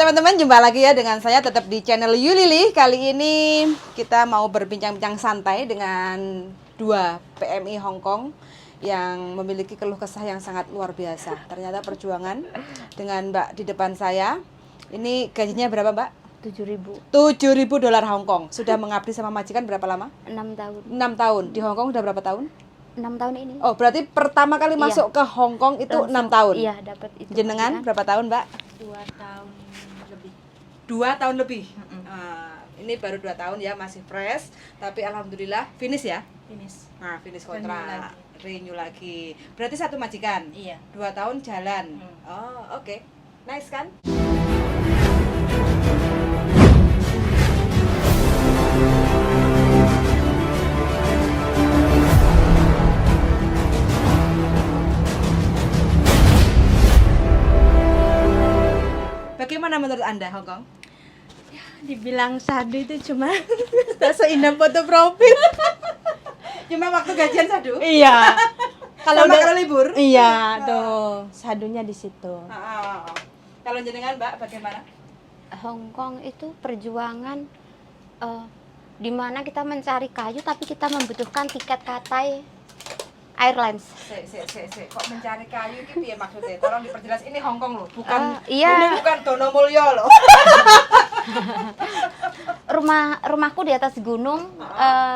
teman-teman, jumpa lagi ya dengan saya tetap di channel Yulili. Kali ini kita mau berbincang-bincang santai dengan dua PMI Hong Kong yang memiliki keluh kesah yang sangat luar biasa. Ternyata perjuangan dengan Mbak di depan saya. Ini gajinya berapa, Mbak? 7.000. 7.000 dolar Hong Kong. Sudah mengabdi sama majikan berapa lama? 6 tahun. 6 tahun. Di Hong Kong udah berapa tahun? 6 tahun ini. Oh, berarti pertama kali masuk ke Hong Kong itu 6 tahun. Iya, dapat itu. Jenengan berapa tahun, Mbak? 2 tahun lebih. 2 tahun lebih. Ini baru 2 tahun ya, masih fresh, tapi alhamdulillah finish ya. Finish. Nah, finish kontrak, Renew renew lagi. Berarti satu majikan. Iya. 2 tahun jalan. Oh, oke. Nice kan? Bagaimana menurut Anda Hong Kong? Dibilang sadu itu cuma tak seindah foto profil. Cuma waktu gajian sadu? Iya. Kalau kalau libur? Iya, tuh sadunya di situ. Kalau jenengan, Mbak, bagaimana? Hong Kong itu perjuangan di mana kita mencari kayu tapi kita membutuhkan tiket Cathay Airlines. Kok mencari kayu gitu ya maksudnya? Tolong diperjelas, ini Hong Kong loh, bukan Iya. ini bukan Donomulyo loh. Rumahku di atas gunung.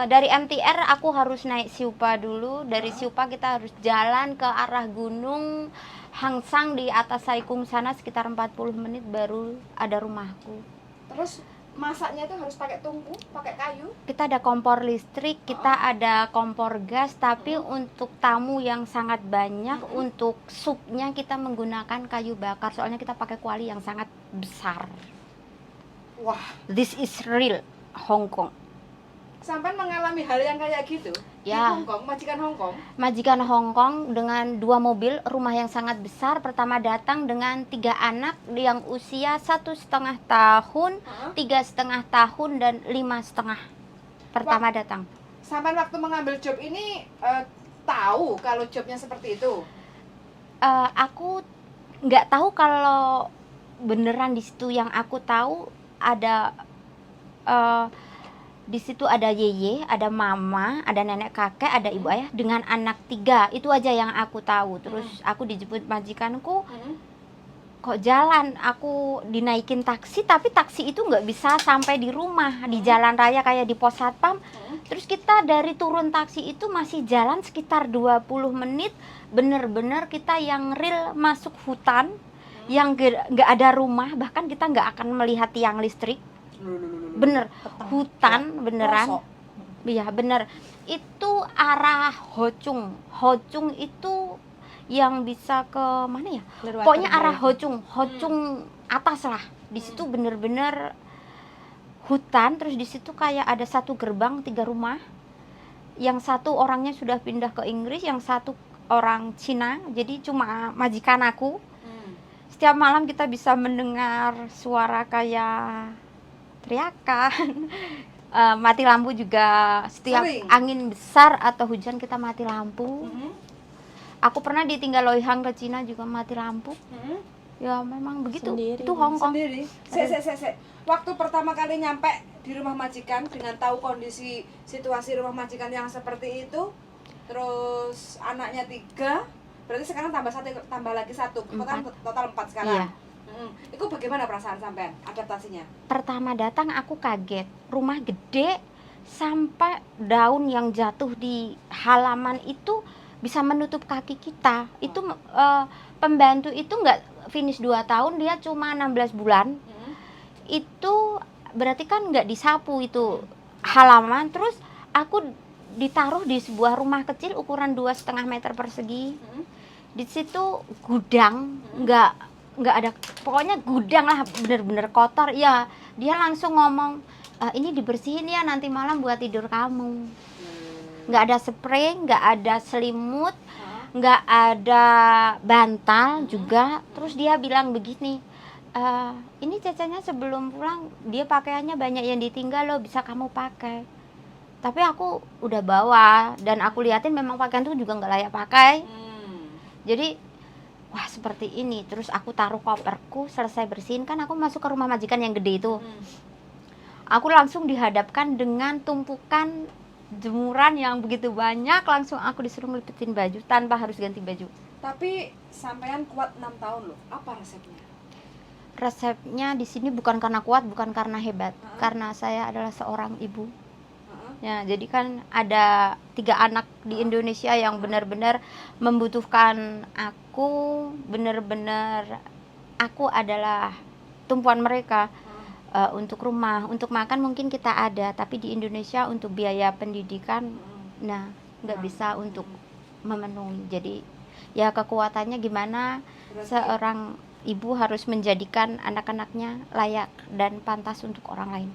Dari MTR aku harus naik Siupa dulu. Dari Siupa kita harus jalan ke arah gunung Hang Sang di atas Saikung sana sekitar 40 menit baru ada rumahku. Terus masaknya itu harus pakai tungku, pakai kayu. Kita ada kompor listrik, kita ada kompor gas, tapi untuk tamu yang sangat banyak, untuk supnya kita menggunakan kayu bakar. Soalnya kita pakai kuali yang sangat besar. Wah, This is real Hong Kong. sampai mengalami hal yang kayak gitu Ya. di Hong Kong, majikan Hong Kong. Majikan Hong Kong dengan 2 mobil, rumah yang sangat besar. Pertama datang dengan 3 anak yang usia 1,5 tahun, 3,5 tahun, dan 5,5. Pertama datang. Sampai waktu mengambil job ini tahu kalau jobnya seperti itu. Aku nggak tahu kalau beneran di situ. Yang aku tahu ada di situ ada yeye, ada mama, ada nenek kakek, ada ibu ayah dengan anak 3. Itu aja yang aku tahu. Terus aku dijemput majikanku. Kok jalan aku dinaikin taksi, tapi taksi itu nggak bisa sampai di rumah, di jalan raya kayak di pos satpam. Terus kita dari turun taksi itu masih jalan sekitar 20 menit. Bener-bener kita yang real masuk hutan, yang nggak ada rumah, bahkan kita nggak akan melihat tiang listrik. Bener, hutan beneran. Iya bener. Itu arah Ho-Chung. Ho-Chung itu yang bisa ke mana ya? Pokoknya arah Ho-Chung, Ho-Chung atas lah. Di situ bener-bener hutan. Terus di situ kayak ada 1 gerbang 3 rumah. Yang 1 orangnya sudah pindah ke Inggris, yang 1 orang Cina. Jadi cuma majikan aku. Setiap malam kita bisa mendengar suara kayak teriakan. Mati lampu juga setiap Sering. angin besar atau hujan kita mati lampu. Aku pernah ditinggal Loy Hang ke Cina juga mati lampu. Ya memang begitu. Sendiri. Itu Hong Kong. Sendiri. Waktu pertama kali nyampe di rumah majikan dengan tahu kondisi situasi rumah majikan yang seperti itu, terus anaknya 3, berarti sekarang tambah lagi 1, total 4 sekarang. Iya. Itu bagaimana perasaan sampean adaptasinya? Pertama datang aku kaget. Rumah gede sampai daun yang jatuh di halaman itu bisa menutup kaki kita. Itu pembantu itu nggak finish 2 tahun, dia cuma 16 bulan. Itu berarti kan nggak disapu itu halaman. Terus aku ditaruh di sebuah rumah kecil ukuran 2,5 meter persegi. Di situ gudang, nggak ada, pokoknya gudang lah, bener-bener kotor. Ya dia langsung ngomong, ini dibersihin ya nanti malam buat tidur kamu. Nggak ada spray, nggak ada selimut, nggak ada bantal juga. Terus dia bilang begini, ini cecenya sebelum pulang dia pakaiannya banyak yang ditinggal loh, bisa kamu pakai. Tapi aku udah bawa dan aku liatin memang pakaian tuh juga nggak layak pakai. Jadi wah seperti ini. Terus aku taruh koperku, selesai bersihin kan aku masuk ke rumah majikan yang gede itu. Aku langsung dihadapkan dengan tumpukan jemuran yang begitu banyak, langsung aku disuruh ngelipetin baju tanpa harus ganti baju. Tapi sampean kuat 6 tahun loh. Apa resepnya? Resepnya di sini bukan karena kuat, bukan karena hebat, Heeh. karena saya adalah seorang ibu. Heeh. Ya, jadi kan ada 3 anak di Indonesia yang benar-benar membutuhkan aku, benar-benar aku adalah tumpuan mereka. Untuk rumah, untuk makan mungkin kita ada, tapi di Indonesia untuk biaya pendidikan, nah nggak bisa untuk memenuhi. Jadi ya kekuatannya gimana Berarti seorang ibu harus menjadikan anak-anaknya layak dan pantas untuk orang lain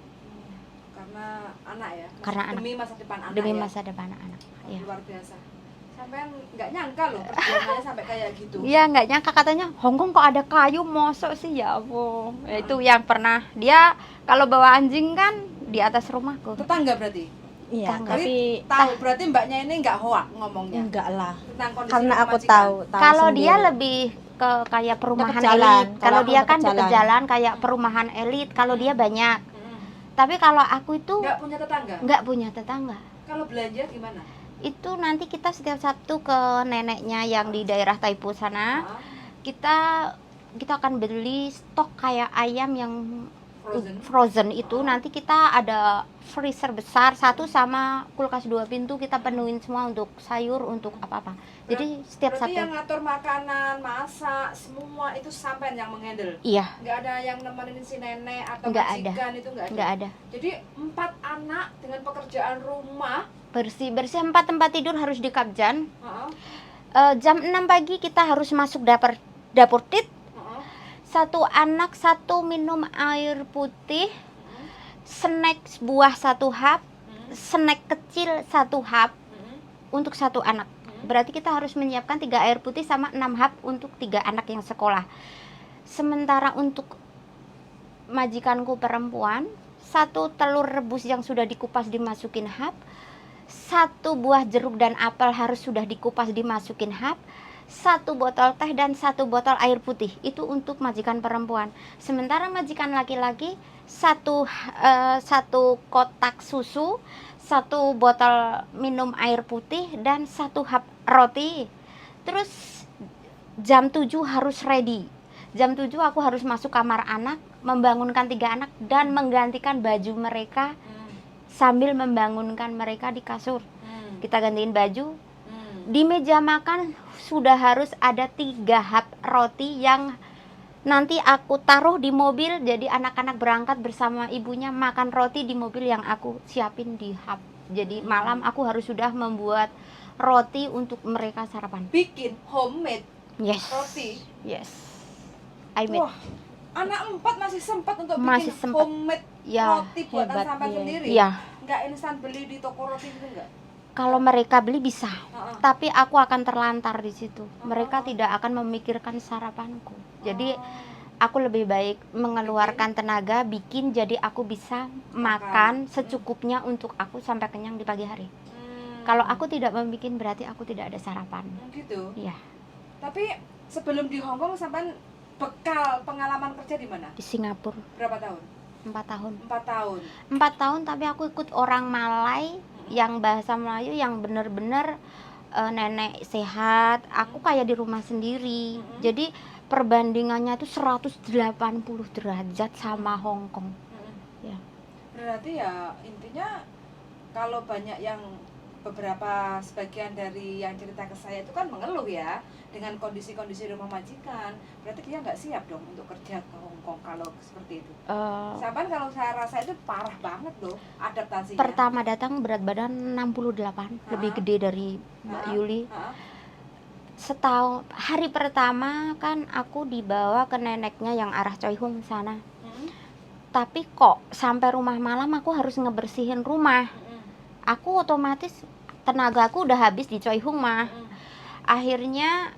karena anak ya. Karena demi masa depan anak. demi ya? masa depan anak. Ya. Luar biasa. Sampean nggak nyangka loh perjuangannya sampai kayak gitu. Iya, nggak nyangka katanya Hongkong kok ada kayu, mosok sih ya ampun. Ya, itu yang pernah dia kalau bawa anjing kan di atas rumahku. Tetangga berarti. Iya, Tangga. tapi Tahu berarti mbaknya ini nggak hoak ngomongnya enggak lah. tentang kondisi Karena aku majikan. tahu Kalau dia sendiri. lebih ke kayak perumahan Dekat jalan. elit. Kalau Kalau aku dia dekat kan dekat jalan. jalan kayak perumahan elit. Kalau dia banyak. Tapi kalau aku itu Nggak punya tetangga. nggak punya tetangga. Kalau belanja gimana? Itu nanti kita setiap Sabtu ke neneknya yang di daerah Taipu sana. Ah, Kita akan beli stok kayak ayam yang frozen. frozen itu. Nanti kita ada freezer besar satu sama kulkas 2 pintu, kita penuhin semua untuk sayur, untuk apa-apa. Jadi setiap Berarti Sabtu. yang ngatur makanan, masak, semua itu sampean yang menghandle. Iya, Nggak ada yang nemenin si nenek atau Nggak ada. majikan itu nggak ada. nggak ada. Jadi 4 anak dengan pekerjaan rumah. Bersih 4 tempat tidur harus di Kapjan. Heeh, Jam 6 pagi kita harus masuk dapur tit. heeh, Satu anak 1 minum air putih, snack buah 1 hap, snack kecil 1 hap untuk 1 anak. Berarti kita harus menyiapkan 3 air putih sama 6 hap untuk 3 anak yang sekolah. Sementara untuk majikanku perempuan, 1 telur rebus yang sudah dikupas dimasukin hap, 1 buah jeruk dan apel harus sudah dikupas dimasukin hap, 1 botol teh dan 1 botol air putih. Itu untuk majikan perempuan. Sementara majikan laki-laki satu kotak susu, 1 botol minum air putih dan 1 hap roti. Terus jam 7 harus ready. Jam 7 aku harus masuk kamar anak, membangunkan 3 anak dan menggantikan baju mereka sambil membangunkan mereka di kasur. Kita gantiin baju. Di meja makan sudah harus ada 3 hap roti yang nanti aku taruh di mobil. Jadi anak-anak berangkat bersama ibunya makan roti di mobil yang aku siapin di hap. Jadi malam aku harus sudah membuat roti untuk mereka sarapan. Bikin homemade Yes. roti. Yes. I made. Wah, anak 4 masih sempat untuk Masih bikin sempat. homemade Ya, roti buatan hebat sampean dia. sendiri. Iya. Nggak instan beli di toko roti gitu nggak? Kalau mereka beli bisa, Heeh. tapi aku akan terlantar di situ. Mereka tidak akan memikirkan sarapanku. Jadi aku lebih baik mengeluarkan tenaga bikin, jadi aku bisa makan secukupnya untuk aku sampai kenyang di pagi hari. Kalau aku tidak membuat berarti aku tidak ada sarapan. gitu. Iya, Tapi sebelum di Hong Kong sampean bekal pengalaman kerja di mana? di Singapura Berapa tahun? 4 tahun. 4 tahun. 4 tahun tapi aku ikut orang Malay yang bahasa Melayu yang benar-benar nenek sehat. Aku kayak di rumah sendiri. Jadi perbandingannya itu 180 derajat sama Hong Kong. Ya. Berarti ya intinya kalau banyak yang sebagian dari yang cerita ke saya itu kan mengeluh ya dengan kondisi-kondisi rumah majikan. Berarti dia nggak siap dong untuk kerja ke Hong Kong kalau seperti itu. Sampai kalau saya rasa itu parah banget loh adaptasinya. Pertama datang berat badan 68, lebih gede dari Mbak Yuli. Hari pertama kan aku dibawa ke neneknya yang arah Choi Hung sana. Tapi kok sampai rumah malam aku harus ngebersihin rumah. Aku otomatis tenagaku udah habis di Choi Hung mah. Akhirnya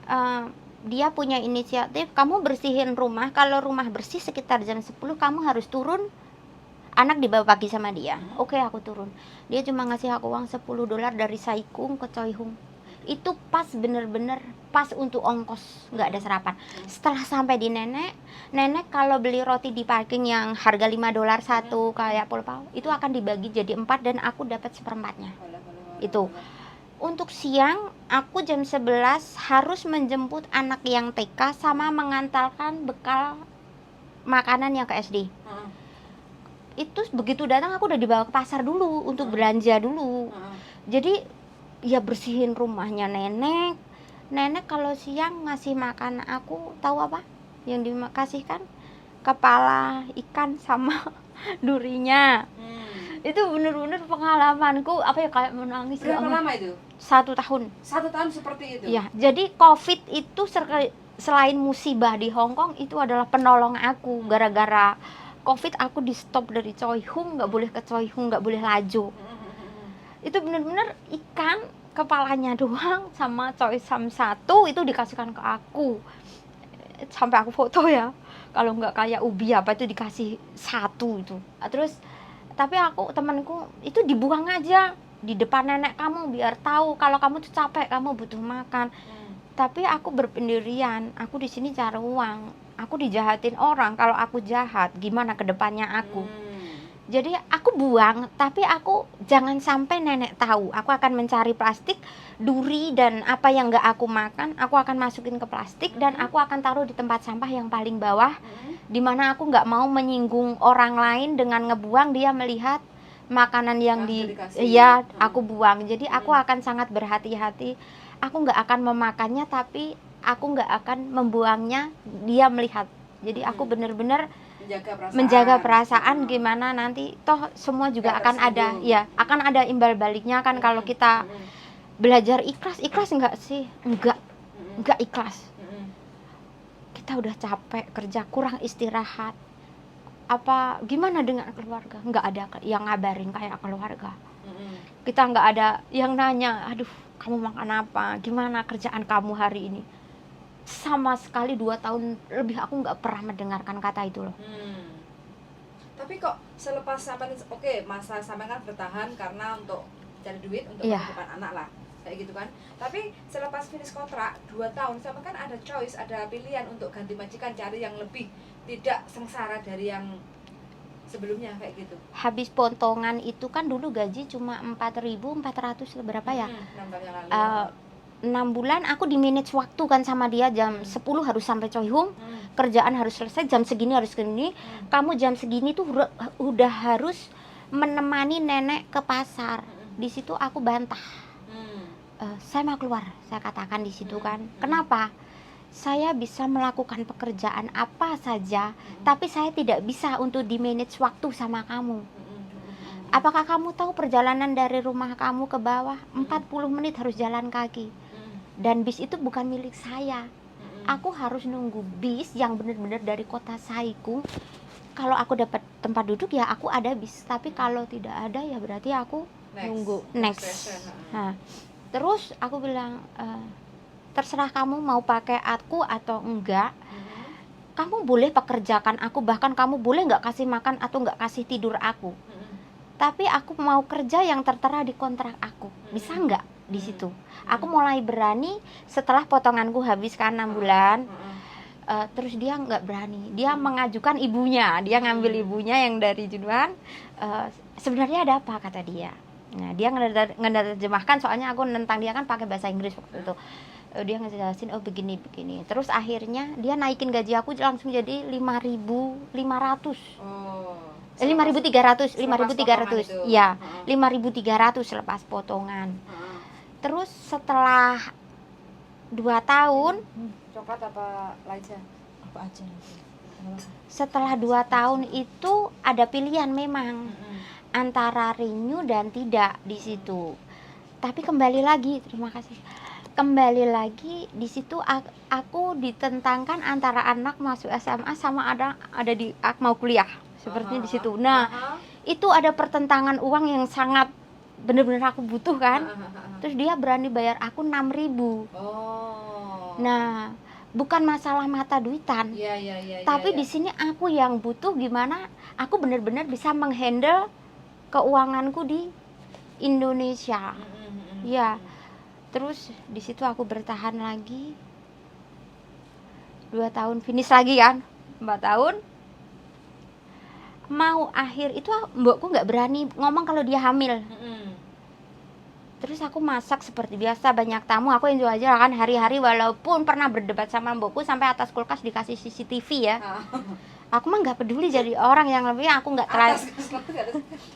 dia punya inisiatif, kamu bersihin rumah, kalau rumah bersih sekitar jam 10 kamu harus turun. Anak dibawa pagi sama dia. Oke, aku turun. Dia cuma ngasih aku uang $10 dari Saikung ke Choi Hung. Itu pas bener-bener pas untuk ongkos, nggak ada sarapan. Setelah sampai di nenek kalau beli roti di parking yang harga $5 satu kayak pulpau, itu akan dibagi jadi 4 dan aku dapat seperempatnya. Itu. Untuk siang, aku jam 11 harus menjemput anak yang TK sama mengantarkan bekal makanan yang ke SD. Itu begitu datang aku udah dibawa ke pasar dulu untuk belanja dulu. Jadi ya bersihin rumahnya nenek. Nenek kalau siang ngasih makan aku, tahu apa yang dikasihkan? Kepala ikan sama durinya. Itu bener-bener pengalamanku apa ya, kayak menangis. Berapa lama itu? 1 tahun. 1 tahun seperti itu? Ya, jadi COVID itu selain musibah di Hong Kong, itu adalah penolong aku. Gara-gara COVID aku di stop dari Choi Hung, nggak boleh ke Choi Hung, nggak boleh laju. Itu bener-bener ikan kepalanya doang sama Choi Sam 1 itu dikasihkan ke aku. Sampai aku foto ya. Kalau nggak kayak ubi apa itu dikasih 1 itu. Terus tapi temanku itu dibuang aja di depan nenek kamu biar tahu kalau kamu tuh capek, kamu butuh makan. Tapi aku berpendirian, aku di sini cari uang. Aku dijahatin orang, kalau aku jahat gimana ke depannya aku. Jadi aku buang, tapi aku jangan sampai nenek tahu. Aku akan mencari plastik, duri dan apa yang nggak aku makan, aku akan masukin ke plastik dan aku akan taruh di tempat sampah yang paling bawah, dimana aku nggak mau menyinggung orang lain dengan ngebuang dia melihat makanan yang aku buang. Jadi aku akan sangat berhati-hati. Aku nggak akan memakannya, tapi aku nggak akan membuangnya dia melihat. Jadi aku benar-benar menjaga perasaan gimana nanti toh semua juga akan ada ya, akan ada imbal baliknya kan. Kalau kita belajar ikhlas enggak sih? Enggak ikhlas. Kita udah capek kerja, kurang istirahat. Apa gimana dengan keluarga? Enggak ada yang ngabarin kayak keluarga. Kita enggak ada yang nanya, aduh kamu makan apa? Gimana kerjaan kamu hari ini? Sama sekali 2 tahun lebih aku nggak pernah mendengarkan kata itu loh. Tapi kok selepas sampai masa sampai kan bertahan karena untuk cari duit untuk Iya. menghidupan anak lah kayak gitu kan. Tapi selepas finish kontrak 2 tahun sama kan ada choice, ada pilihan untuk ganti majikan, cari yang lebih tidak sengsara dari yang sebelumnya kayak gitu. Habis potongan itu kan dulu gaji cuma 4.400 berapa ya? 6 tahun yang lalu. 6 bulan aku di manage waktu kan sama dia, jam 10 harus sampai Choi Hung, kerjaan harus selesai jam segini harus segini. Kamu jam segini tuh udah harus menemani nenek ke pasar. Di situ aku bantah. Saya mau keluar, saya katakan di situ kan. Kenapa? Saya bisa melakukan pekerjaan apa saja, tapi saya tidak bisa untuk di manage waktu sama kamu. Apakah kamu tahu perjalanan dari rumah kamu ke bawah 40 menit harus jalan kaki? Dan bis itu bukan milik saya. Aku harus nunggu bis yang benar-benar dari kota Saiku. Kalau aku dapat tempat duduk ya aku ada bis, tapi kalau tidak ada ya berarti aku nunggu next. Nah, terus aku bilang terserah kamu mau pakai aku atau enggak. Kamu boleh pekerjakan aku, bahkan kamu boleh nggak kasih makan atau nggak kasih tidur aku. Tapi aku mau kerja yang tertera di kontrak aku. Bisa nggak di situ? Aku mulai berani setelah potonganku habis kan 6 bulan. Terus dia nggak berani. Dia mengajukan ibunya. Dia ngambil ibunya yang dari Junuan. Sebenarnya ada apa kata dia. Nah, dia ngenerjemahkan, soalnya aku nentang dia kan pakai bahasa Inggris waktu itu. Dia ngejelasin begini. Terus akhirnya dia naikin gaji aku langsung jadi 5.500. 5.300 ya, 5.300 lepas potongan. Terus setelah 2 tahun Coklat apa laja? Apa aja? Setelah 2 tahun itu ada pilihan memang antara renew dan tidak di situ. Tapi kembali lagi, terima kasih. Kembali lagi di situ aku ditentangkan antara anak masuk SMA sama ada di mau kuliah. Sepertinya di situ. Nah, itu ada pertentangan uang yang sangat benar-benar aku butuh kan. Terus dia berani bayar aku 6.000. Nah, bukan masalah mata duitan. Tapi di sini aku yang butuh gimana aku benar-benar bisa menghandle keuanganku di Indonesia. Ya. Terus di situ aku bertahan lagi 2 tahun, finish lagi kan 4 tahun. Mau akhir itu mbokku nggak berani ngomong kalau dia hamil. Terus aku masak seperti biasa, banyak tamu, aku enjoy aja kan hari-hari, walaupun pernah berdebat sama mbokku sampai atas kulkas dikasih CCTV ya. Aku mah nggak peduli jadi orang yang lebih, aku nggak terlalu.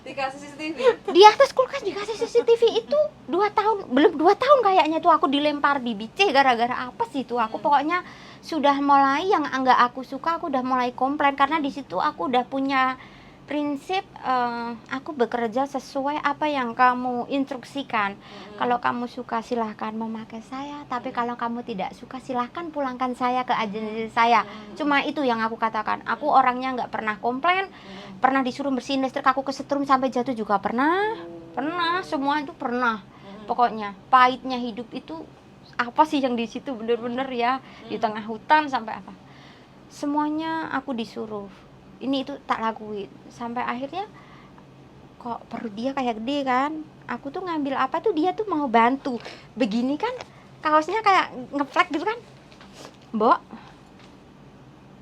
Dikasih CCTV. Di atas kulkas dikasih CCTV itu 2 tahun, belum 2 tahun kayaknya tuh aku dilempar di bice gara-gara apa sih itu. Aku pokoknya sudah mulai yang enggak aku suka, aku udah mulai komplain karena di situ aku udah punya prinsip aku bekerja sesuai apa yang kamu instruksikan. Kalau kamu suka silahkan memakai saya, tapi kalau kamu tidak suka silahkan pulangkan saya ke agensi saya. Cuma itu yang aku katakan. Aku orangnya nggak pernah komplain, pernah disuruh bersihin listrik aku kesetrum sampai jatuh juga pernah, semua itu pernah. Pokoknya pahitnya hidup itu apa sih yang di situ bener-bener ya, di tengah hutan sampai apa, semuanya aku disuruh ini itu tak lakuin sampai akhirnya kok perut dia kayak gede kan, aku tuh ngambil apa tuh dia tuh mau bantu begini kan, kaosnya kayak ngeflek gitu kan, mbok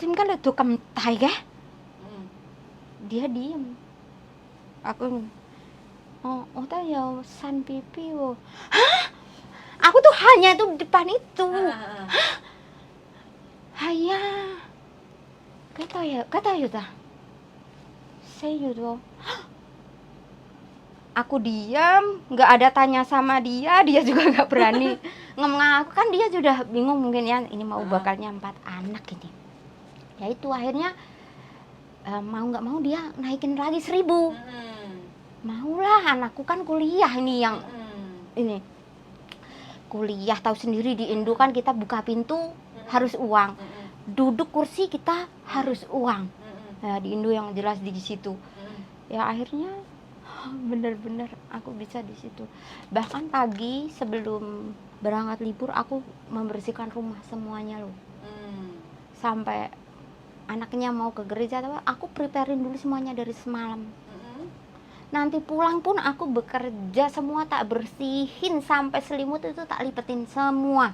tim kan itu kentai ya, dia diem, aku oh tak ya san pipi wo, hah, aku tuh hanya tuh depan itu, haya kata ya ta saya gitu. Aku diam, nggak ada tanya sama dia juga nggak berani ngomong aku, kan dia sudah bingung mungkin ya, ini mau bakalnya 4 anak ini ya. Itu akhirnya mau nggak mau dia naikin lagi 1.000. Maulah, anakku kan kuliah ini, yang ini kuliah tahu sendiri di Indo kan kita buka pintu harus uang, duduk kursi kita harus uang. Nah, di Indo yang jelas di situ. Ya akhirnya bener-bener aku bisa di situ. Bahkan pagi sebelum berangkat libur aku membersihkan rumah semuanya loh. Sampai anaknya mau ke gereja, aku preparein dulu semuanya dari semalam. Nanti pulang pun aku bekerja semua, tak bersihin sampai selimut itu tak lipetin semua.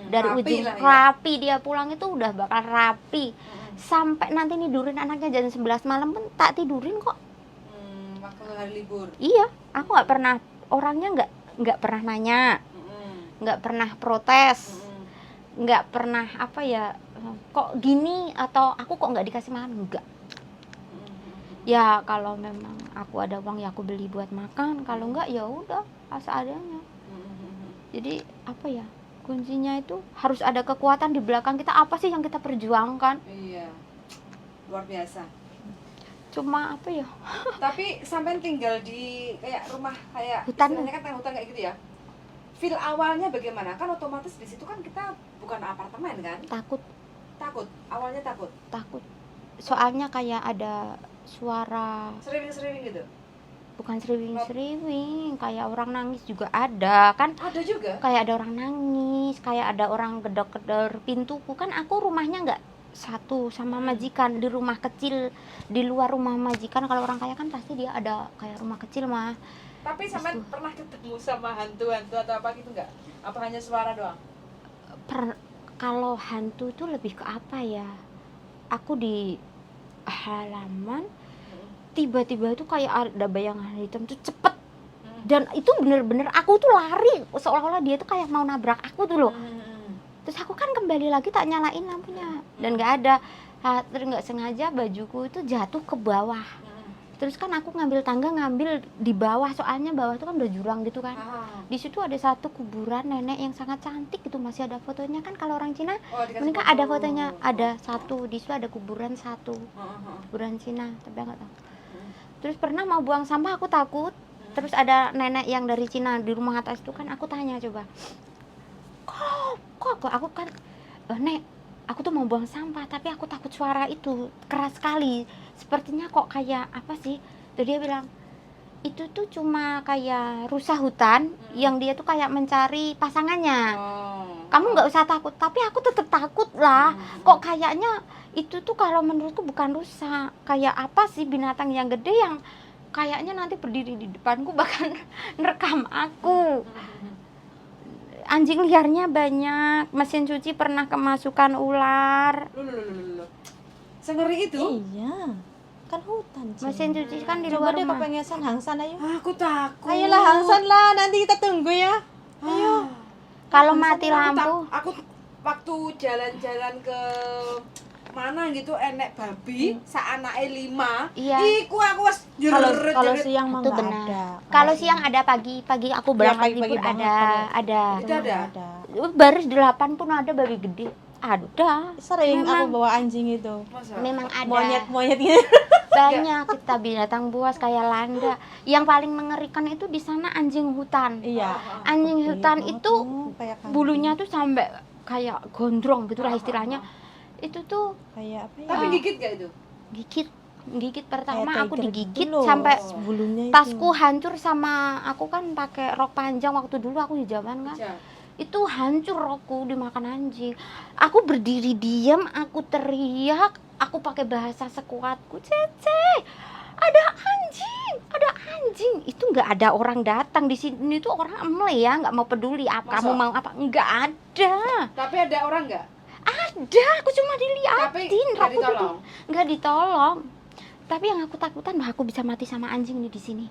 Dari Rapi ujung lah ya. rapi, dia pulang itu udah bakal rapi. Sampai nanti tidurin anaknya jam 11 malam pun tak tidurin kok. Waktu hari libur. Iya, aku nggak pernah, orangnya nggak pernah nanya, nggak pernah protes, nggak pernah apa ya, kok gini atau aku kok nggak dikasih makan, enggak. Ya kalau memang aku ada uang ya aku beli buat makan, kalau enggak ya udah seadanya. Jadi apa ya, kuncinya itu harus ada kekuatan di belakang kita, apa sih yang kita perjuangkan. Iya, luar biasa. Cuma apa ya, Tapi sampai tinggal di kayak rumah kayak Hutan. istilahnya kan kayak hutan kayak gitu ya. Feel awalnya bagaimana? Kan otomatis di situ kan kita bukan apartemen kan? takut Awalnya takut. soalnya kayak ada suara, Sering gitu. bukan seriwing, kayak orang nangis juga ada kan, Ada juga. kayak ada orang nangis, kayak ada orang gedor-gedor pintuku. Kan aku rumahnya nggak satu sama majikan, di rumah kecil di luar rumah majikan. Kalau orang kaya kan pasti dia ada kayak rumah kecil mah. Tapi sampai pernah ketemu sama hantu-hantu atau apa gitu nggak? Apa hanya suara doang? Kalau hantu itu lebih ke apa ya, aku di halaman tiba-tiba itu kayak ada bayangan hitam tuh cepet, dan itu bener-bener aku tuh lari seolah-olah dia tuh kayak mau nabrak aku tuh loh. Terus aku kan kembali lagi tak nyalain lampunya dan nggak ada. Terus nggak sengaja bajuku itu jatuh ke bawah. Terus kan aku ngambil tangga, ngambil di bawah, soalnya bawah itu kan udah jurang gitu kan. Di situ ada satu kuburan nenek yang sangat cantik, itu masih ada fotonya kan. Kalau orang Cina mereka ada fotonya, ada satu di situ, ada kuburan satu, kuburan Cina, tapi nggak tahu. Terus pernah mau buang sampah aku takut. Terus ada nenek yang dari Cina di rumah atas itu kan, aku tanya coba, kok aku kan nek, aku tuh mau buang sampah tapi aku takut suara itu keras sekali, sepertinya kok kayak apa sih. Terus dia bilang itu tuh cuma kayak rusa hutan yang dia tuh kayak mencari pasangannya. Kamu nggak usah takut. Tapi aku tetap takut lah. Kok kayaknya itu tuh kalau menurutku bukan rusa, kayak apa sih, binatang yang gede yang kayaknya nanti berdiri di depanku bahkan nerekam aku. anjing liarnya banyak, mesin cuci pernah kemasukan ular. Loh. Sengeri itu? Iya. Kan hutan. Cing. Mesin cuci kan di Coba luar deh rumah. kepengesan Hangsan ayo. Aku takut. Ayolah Hangsan lah, nanti kita tunggu ya. Ayo. Kalau mati lampu, Aku waktu jalan-jalan ke mana gitu enek babi, saanake 5. Iya. Iku aku wis Kalau siang mah itu nggak benar. ada. Kalau siang ada, pagi aku berangkat pagi-pagi libur banget ada. Itu ada. Baris 8 pun ada babi gede. Ada. Sering Memang. aku bawa anjing itu. Masa? Memang ada. Monyet-monyet gitu. Banyak kita binatang buas kayak landa. Yang paling mengerikan itu di sana anjing hutan. Iya. Anjing Gede hutan banget itu tuh, kayak kambing. bulunya tuh sampai kayak gondrong gitu lah istilahnya. Itu tuh kayak apa ya? Tapi gigit gak itu? gigit pertama Kayak aku tiger digigit gitu loh, sampai bulunya itu. tasku hancur. Sama aku kan pakai rok panjang waktu dulu aku di Jawa kan. Iya. Itu hancur rokku dimakan anjing. Aku berdiri diam, aku teriak, aku pakai bahasa sekuatku, Cece, ada anjing. Itu nggak ada orang datang di sini, tuh orang emle ya, nggak mau peduli apa Masa? kamu mau apa, nggak ada. Tapi ada orang nggak? Ada, aku cuma Tapi diliatin, nggak ditolong. nggak ditolong. Tapi yang aku takutan bahwa aku bisa mati sama anjing nih di sini.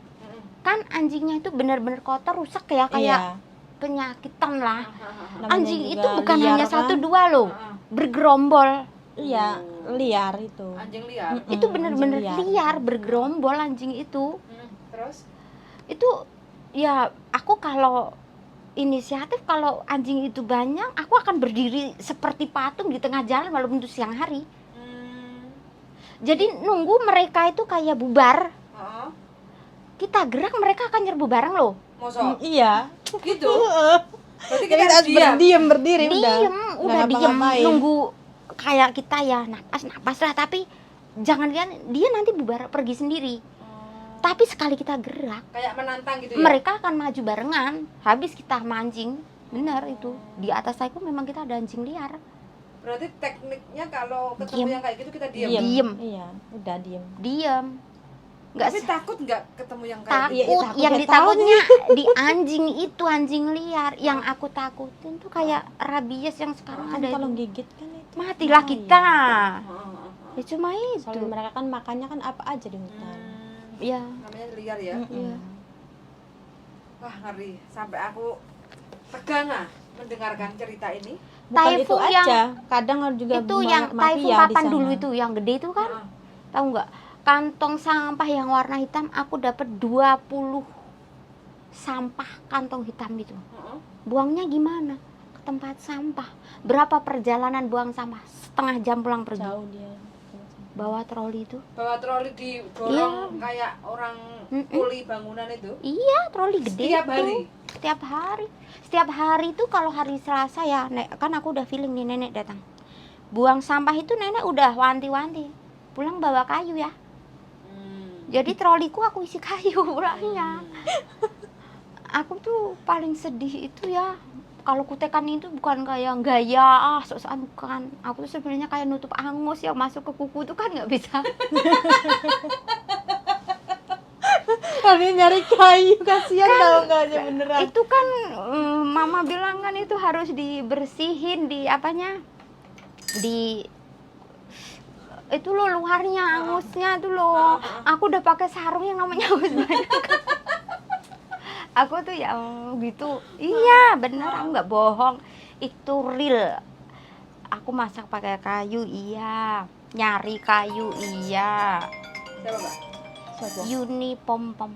Kan anjingnya itu benar-benar kotor, rusak ya, kayak Iya. penyakitan lah. Namanya Anjing juga itu bukan liar hanya kan? satu dua loh, bergerombol. Iya, liar itu. Anjing liar. Mm-mm. Itu bener-bener anjing liar, bergerombol anjing itu. Terus? Itu ya aku kalau inisiatif, kalau anjing itu banyak, aku akan berdiri seperti patung di tengah jalan walaupun itu siang hari. Jadi nunggu mereka itu kayak bubar, Heeh. kita gerak mereka akan nyerbu bareng loh. Masa? Iya. Gitu. Heeh. Berarti Jadi kita kita harus harus diam. berdiam berdiri udah. Diem, Nggak udah diem, ngapa-ngapain. nunggu kayak kita ya napas lah, tapi jangan dia nanti bubar pergi sendiri. Tapi sekali kita gerak, Kayak menantang gitu ya. mereka akan maju barengan. Habis kita mancing, benar itu. Di atas saya pun memang kita ada anjing liar. Berarti tekniknya kalau ketemu Diem. yang kayak gitu kita diam. Diem. Iya, udah diem. Diem. Nggak Tapi se- takut nggak ketemu yang kayak takut, gitu? Iya, takut yang ya, ditakutnya di anjing itu, anjing liar. Yang aku takutin tuh kayak rabies yang sekarang Kan ada kalau itu. gigit kan itu Matilah bahaya. kita. Heeh. Ya cuma itu. Soalnya mereka kan makannya kan apa aja di hutan. Ya. Namanya liar ya. Iya. Wah ngeri. Sampai aku tegang mendengarkan cerita ini. Bukan itu Typhoon yang- aja, kadang juga Itu banyak yang mafia typhoon di kapan sana. dulu itu yang gede itu kan? Heeh. Tahu nggak? Kantong sampah yang warna hitam aku dapat 20 sampah kantong hitam itu. Heeh. Buangnya gimana? Ke tempat sampah. Berapa perjalanan buang sampah? Setengah jam pulang pergi. Jauh dia. Bawa troli itu. Bawa troli didorong kayak orang Mm-mm. kuli bangunan itu. Iya, troli gede Setiap itu. hari. Setiap hari itu kalau hari Selasa ya, kan aku udah feeling nih nenek datang. Buang sampah itu nenek udah wanti-wanti. Pulang bawa kayu ya. Jadi troliku aku isi kayu pulangnya. Aku tuh paling sedih itu ya. Kalau kutekan itu bukan kayak gaya sok-sokan, bukan. Aku tuh sebenarnya kayak nutup angus yang masuk ke kuku tuh kan nggak bisa. Kami nyari kayu, kasihan tau nggak aja beneran. Itu kan mama bilang kan itu harus dibersihin di apanya? Di itu loh luarnya angusnya tuh loh. Aku udah pakai sarung yang namanya angus banyak. Aku tuh yang gitu. Iya, bener, aku nggak bohong. Itu real. Aku masak pakai kayu, iya. Nyari kayu, iya. Siapa mbak? Siapa? Yuni pom pom.